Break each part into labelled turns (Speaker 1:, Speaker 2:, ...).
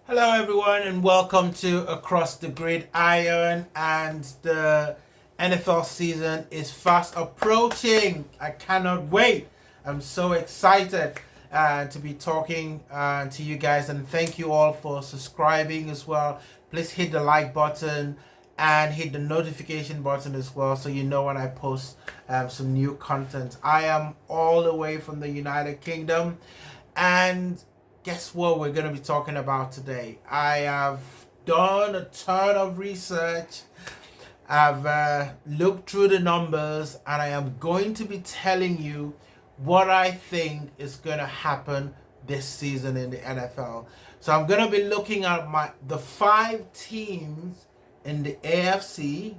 Speaker 1: Hello everyone and welcome to Across the Gridiron, and the NFL season is fast approaching. I cannot wait. I'm so excited to be talking to you guys, and thank you all for subscribing as well. Please hit the like button and hit the notification button as well so you know when I post some new content. I am all the way from the United Kingdom, and guess what we're going to be talking about today? I have done a ton of research. I've looked through the numbers, and I am going to be telling you what I think is going to happen this season in the NFL. So I'm going to be looking at the 5 teams in the AFC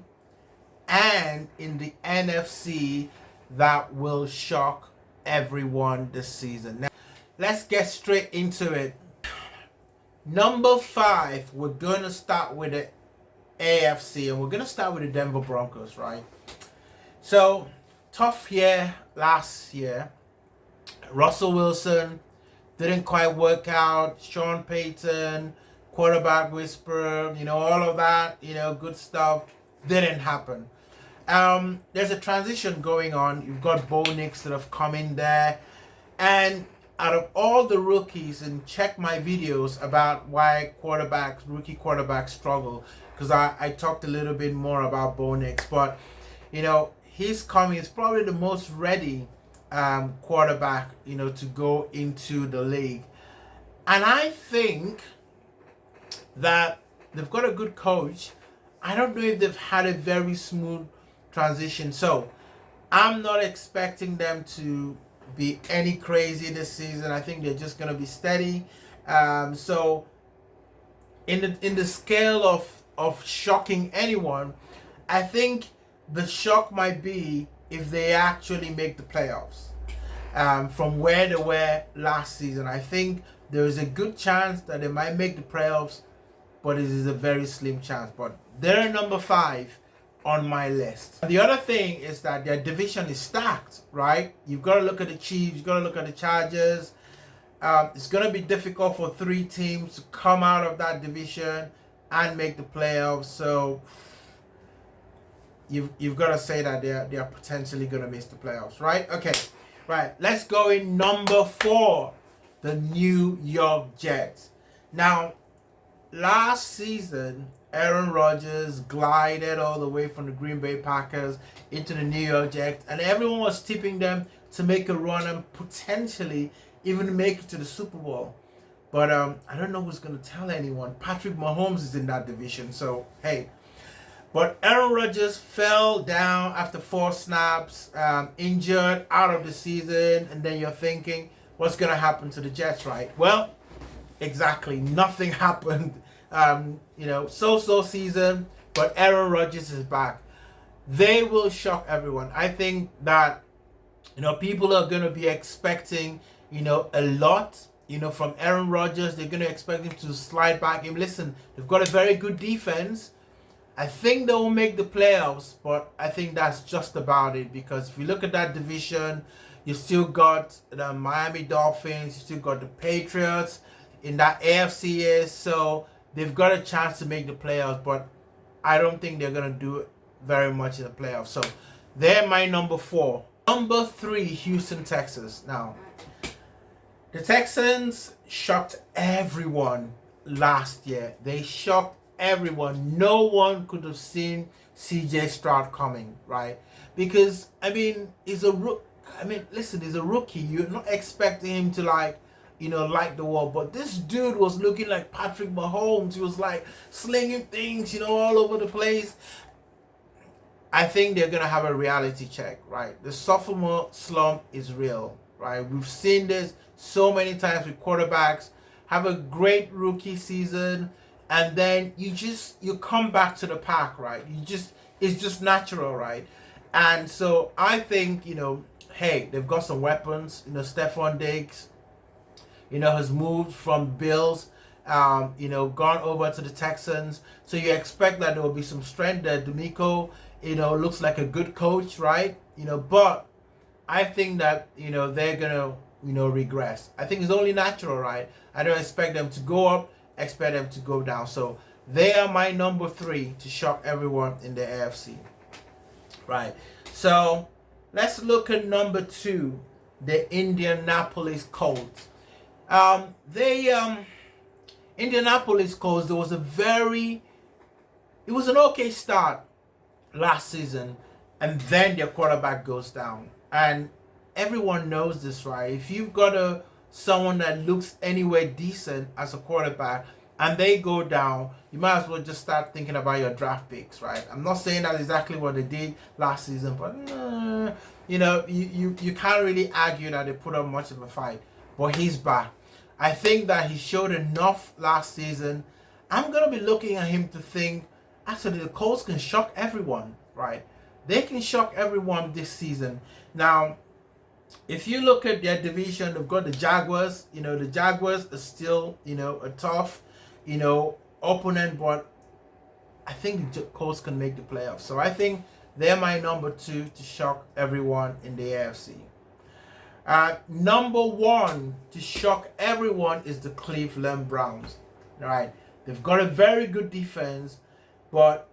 Speaker 1: and in the NFC that will shock everyone this season. Now, let's get straight into it. Number 5, we're going to start with the AFC, and we're going to start with the Denver Broncos, right? So, tough year last year. Russell Wilson didn't quite work out. Sean Payton, quarterback whisperer, all of that, good stuff didn't happen. There's a transition going on. You've got Bo Nix that have come in there, and out of all the rookies, and check my videos about why rookie quarterbacks struggle, because I talked a little bit more about Bo Nix, but he's probably the most ready quarterback to go into the league. And I think that they've got a good coach. I don't know if they've had a very smooth transition, so I'm not expecting them to be any crazy this season. I think they're just going to be steady. So in the scale of shocking anyone, I think the shock might be if they actually make the playoffs. From where they were last season, I think there is a good chance that they might make the playoffs, but it is a very slim chance. But they're number 5 on my list. The other thing is that their division is stacked, right? You've got to look at the Chiefs, you've got to look at the Chargers. It's going to be difficult for 3 teams to come out of that division and make the playoffs. So you've got to say that they are potentially going to miss the playoffs, right? Okay, right. Let's go in number 4, the New York Jets. Now, last season, Aaron Rodgers glided all the way from the Green Bay Packers into the New York Jets, and everyone was tipping them to make a run and potentially even make it to the Super Bowl. But I don't know who's going to tell anyone. Patrick Mahomes is in that division, so hey. But Aaron Rodgers fell down after 4 snaps, injured, out of the season, and then you're thinking, what's going to happen to the Jets, right? Well, exactly, nothing happened. So season, but Aaron Rodgers is back. They will shock everyone. I think that people are going to be expecting a lot from Aaron Rodgers. They're going to expect him to slide back. And listen, they've got a very good defense. I think they will make the playoffs, but I think that's just about it, because if you look at that division, you still got the Miami Dolphins, you still got the Patriots in that AFC, so they've got a chance to make the playoffs, but I don't think they're going to do very much in the playoffs. So they're my number 4. Number 3, Houston, Texas. Now, the Texans shocked everyone last year. They shocked everyone. No one could have seen CJ Stroud coming, right? Because, he's a rookie. You're not expecting him to light the wall. But this dude was looking like Patrick Mahomes. He was like slinging things, all over the place. I think they're going to have a reality check, right? The sophomore slump is real, right? We've seen this so many times with quarterbacks. Have a great rookie season, and then you come back to the pack, right? It's just natural, right? And so I think, hey, they've got some weapons. Stephon Diggs, has moved from Bills, gone over to the Texans. So you expect that there will be some strength there. D'Amico, looks like a good coach, right? But I think that, they're going to, regress. I think it's only natural, right? I don't expect them to go up expect them to go down. So they are my number 3 to shock everyone in the AFC. Right. So let's look at number 2, the Indianapolis Colts. Indianapolis Colts, it was an okay start last season, and then their quarterback goes down. And everyone knows this, right? If you've got someone that looks anywhere decent as a quarterback and they go down, you might as well just start thinking about your draft picks, right? I'm not saying that's exactly what they did last season, but you can't really argue that they put up much of a fight. But he's back. I think that he showed enough last season. I'm going to be looking at him to think, actually, the Colts can shock everyone, right? They can shock everyone this season. Now, if you look at their division, they've got the Jaguars. The Jaguars are still, a tough, opponent, but I think the Colts can make the playoffs. So I think they're my number 2 to shock everyone in the AFC. Number 1 to shock everyone is the Cleveland Browns. Right? They've got a very good defense, but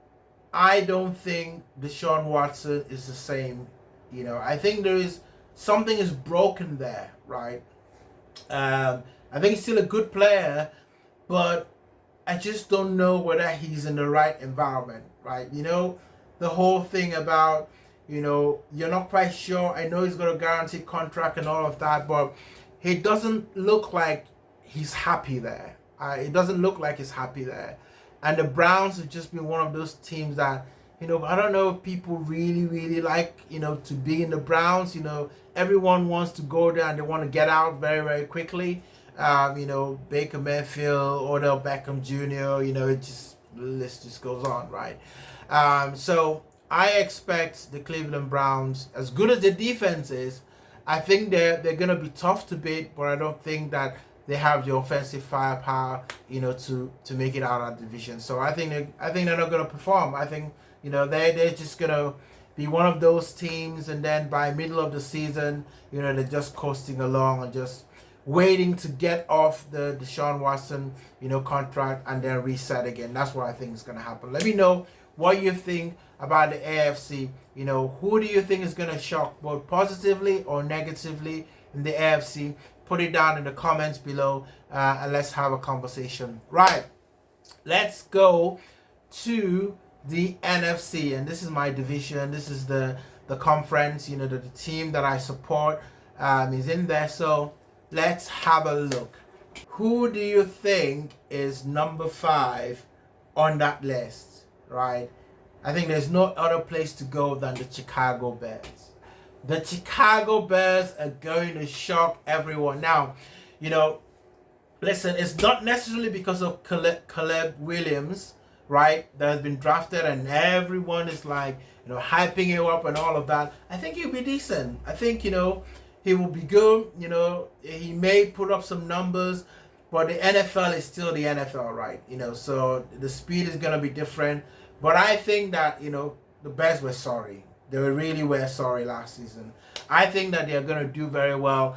Speaker 1: I don't think Deshaun Watson is the same. I think something is broken there, right? I think he's still a good player, but I just don't know whether he's in the right environment, right? The whole thing about, you're not quite sure. I know he's got a guaranteed contract and all of that, but he doesn't look like he's happy there. It doesn't look like he's happy there. And the Browns have just been one of those teams that, I don't know if people really, really like, to be in the Browns. Everyone wants to go there and they want to get out very, very quickly. Baker Mayfield, Odell Beckham Jr., the list just goes on, right? So I expect the Cleveland Browns, as good as their defense is, I think they're going to be tough to beat, but I don't think that they have the offensive firepower, to make it out of the division. So I think they're not going to perform. I think, they're just going to be one of those teams, and then by middle of the season, they're just coasting along and just waiting to get off the Deshaun Watson, contract and then reset again. That's what I think is going to happen. Let me know what you think about the AFC. Who do you think is going to shock, both positively or negatively, in the AFC? Put it down in the comments below, and let's have a conversation. Right, let's go to the NFC, and this is my division. This is the conference. The team that I support is in there. So let's have a look. Who do you think is number 5 on that list? Right, I think there's no other place to go than the Chicago Bears. The Chicago Bears are going to shock everyone. Now, listen, it's not necessarily because of Caleb Williams, right, that has been drafted and everyone is like, hyping him up and all of that. I think he'll be decent. I think, he will be good. He may put up some numbers, but the NFL is still the NFL, right? So the speed is going to be different. But I think that, the Bears were sorry. They really were sorry last season. I think that they're going to do very well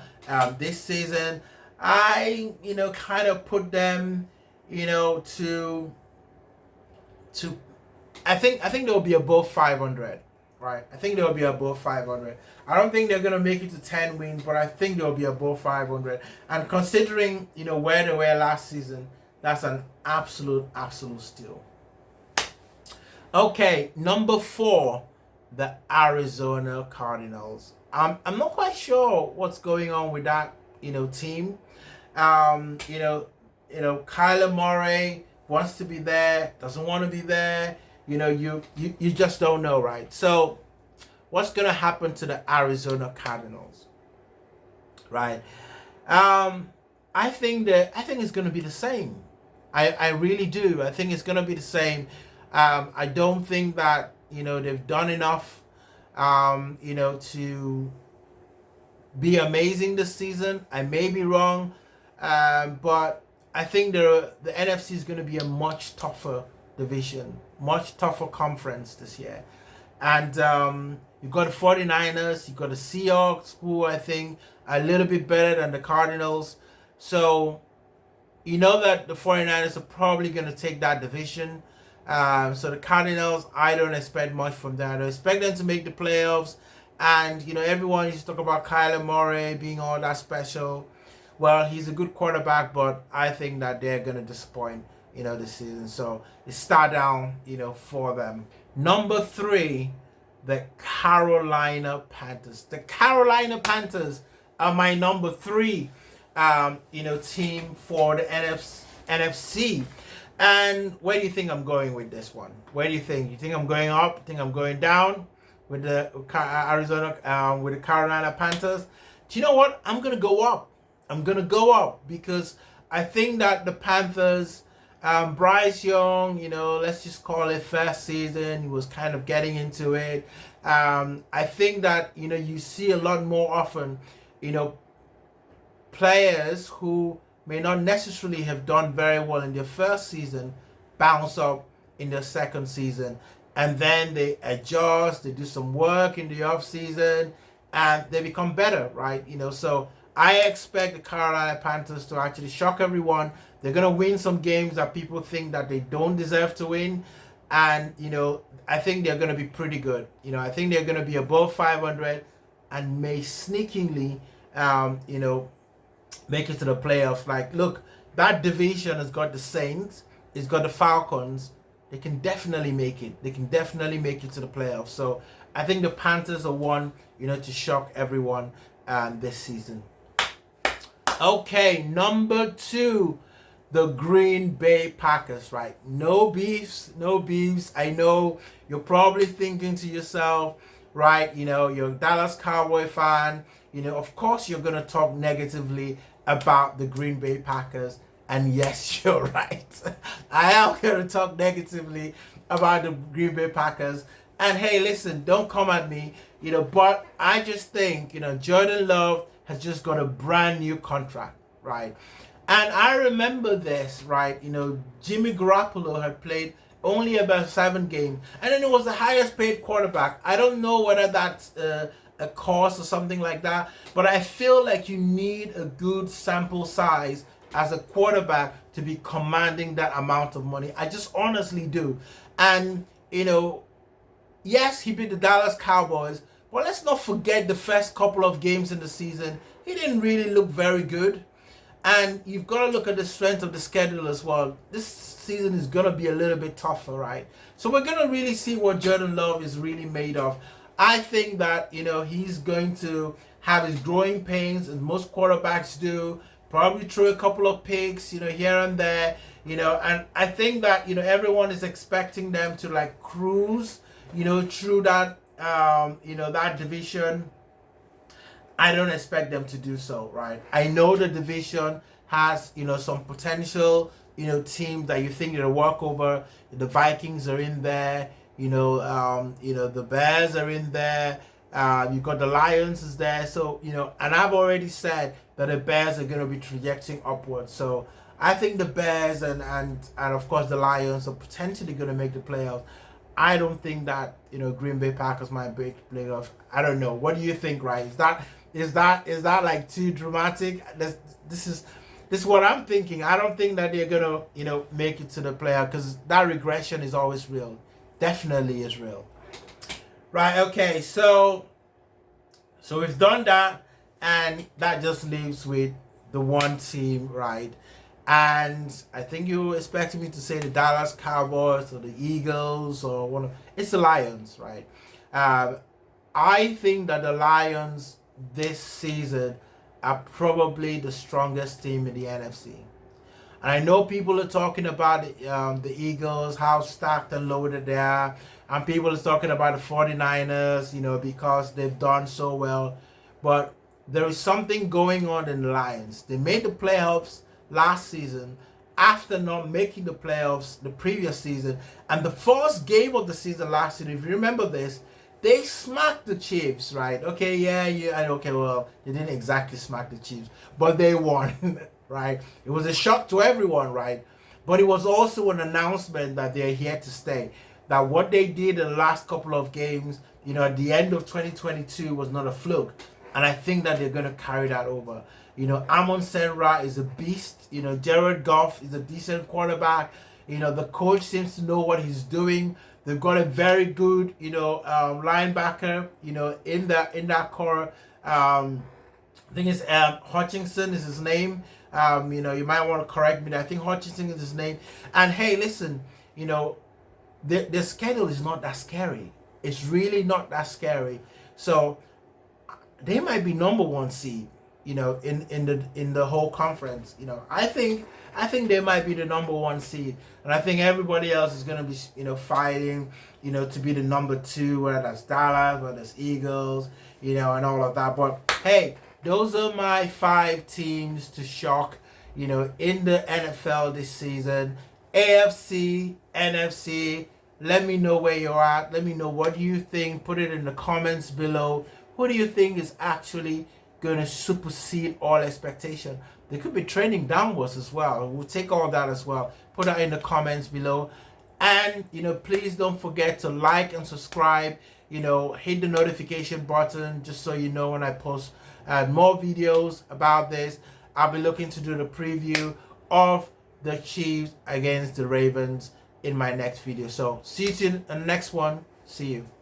Speaker 1: this season. I, kind of put them, to I think they'll be above 500, right? I think they'll be above 500. I don't think they're going to make it to 10 wins, but I think they'll be above 500. And considering, where they were last season, that's an absolute steal. Okay, number 4. The Arizona Cardinals. I'm not quite sure what's going on with that, team. Kyler Murray wants to be there, doesn't want to be there. You just don't know, right? So, what's gonna happen to the Arizona Cardinals? Right? I think it's gonna be the same. I really do. I think it's gonna be the same. I don't think that they've done enough, to be amazing this season. I may be wrong, but I think the NFC is going to be a much tougher division, much tougher conference this year. And you've got the 49ers, you've got the Seahawks, who I think are a little bit better than the Cardinals. So you know that the 49ers are probably going to take that division. So the Cardinals, I don't expect much from them. I don't expect them to make the playoffs. And, everyone used to talk about Kyler Murray being all that special. Well, he's a good quarterback, but I think that they're going to disappoint, this season. So it's star down, for them. Number 3, the Carolina Panthers. The Carolina Panthers are my number 3, team for the NFC. And where do you think I'm going with this one? Where do you think? You think I'm going up? You think I'm going down with the with the Carolina Panthers? Do you know what? I'm gonna go up. I'm gonna go up because I think that the Panthers, Bryce Young, let's just call it first season. He was kind of getting into it. I think that you see a lot more often, players who may not necessarily have done very well in their first season bounce up in their second season, and then they adjust, they do some work in the off season, and they become better, right? So I expect the Carolina Panthers to actually shock everyone. They're going to win some games that people think that they don't deserve to win, and I think they're going to be pretty good. I think they're going to be above 500 and may sneakingly make it to the playoffs. Like, look, that division has got the Saints, it's got the Falcons. They can definitely make it. They can definitely make it to the playoffs. So I think the Panthers are one, to shock everyone this season. Okay, number 2, the Green Bay Packers, right? No beefs. I know you're probably thinking to yourself, right, you're a Dallas Cowboy fan. Of course you're going to talk negatively about the Green Bay Packers. And yes, you're right. I am going to talk negatively about the Green Bay Packers. And hey, listen, don't come at me, but I just think, Jordan Love has just got a brand new contract, right? And I remember this, right? Jimmy Garoppolo had played only about 7 games. And then it was the highest paid quarterback. I don't know whether that's a cost or something like that, but I feel like you need a good sample size as a quarterback to be commanding that amount of money. I just honestly do. And yes, he beat the Dallas Cowboys, but let's not forget the first couple of games in the season, he didn't really look very good. And you've got to look at the strength of the schedule as well. This season is going to be a little bit tougher, right? So we're going to really see what Jordan Love is really made of. I think that, he's going to have his growing pains, as most quarterbacks do, probably throw a couple of picks, here and there, and I think that, everyone is expecting them to like cruise, through that, that division. I don't expect them to do so, right? I know the division has, some potential, teams that you think they'll walk over. The Vikings are in there, the Bears are in there. You've got the Lions is there. So, and I've already said that the Bears are going to be trajecting upwards. So I think the Bears and of course the Lions are potentially going to make the playoffs. I don't think that, Green Bay Packers might break playoffs. I don't know. What do you think, right? Is that like too dramatic? This is what I'm thinking. I don't think that they're going to, make it to the playoffs, because that regression is always real. Definitely is real. Right, okay, so we've done that, and that just leaves with the one team, right? And I think you were expecting me to say the Dallas Cowboys or the Eagles or one of it's the Lions, right? I think that the Lions this season are probably the strongest team in the NFC. And I know people are talking about the Eagles, how stacked and loaded they are. And people are talking about the 49ers, because they've done so well. But there is something going on in the Lions. They made the playoffs last season after not making the playoffs the previous season. And the first game of the season last season, if you remember this, they smacked the Chiefs, right? Okay, well, they didn't exactly smack the Chiefs, but they won, right? It was a shock to everyone, right? But it was also an announcement that they're here to stay. That what they did in the last couple of games, at the end of 2022 was not a fluke. And I think that they're going to carry that over. You know, Amon Senra is a beast. You know, Jared Goff is a decent quarterback. You know, the coach seems to know what he's doing. They've got a very good, you know, linebacker, you know, in that core. I think it's Hutchinson is his name. You know, you might want to correct me. I think Hutchinson is his name. And hey, listen, you know, the schedule is not that scary. It's really not that scary. So they might be number one seed, you know, in the whole conference. You know, I think they might be the number one seed, and I think everybody else is gonna be, you know, fighting, you know, to be the number two, whether that's Dallas, whether that's Eagles, you know, and all of that. But hey, those are my 5 teams to shock, you know, in the NFL this season. AFC, NFC. Let me know where you're at. Let me know what you think. Put it in the comments below. Who do you think is actually going to supersede all expectation? They could be trending downwards as well. We'll take all that as well. Put that in the comments below. And, you know, please don't forget to like and subscribe. You know, hit the notification button just so you know when I post more videos about this. I'll be looking to do the preview of the Chiefs against the Ravens in my next video. So see you in the next one. See you.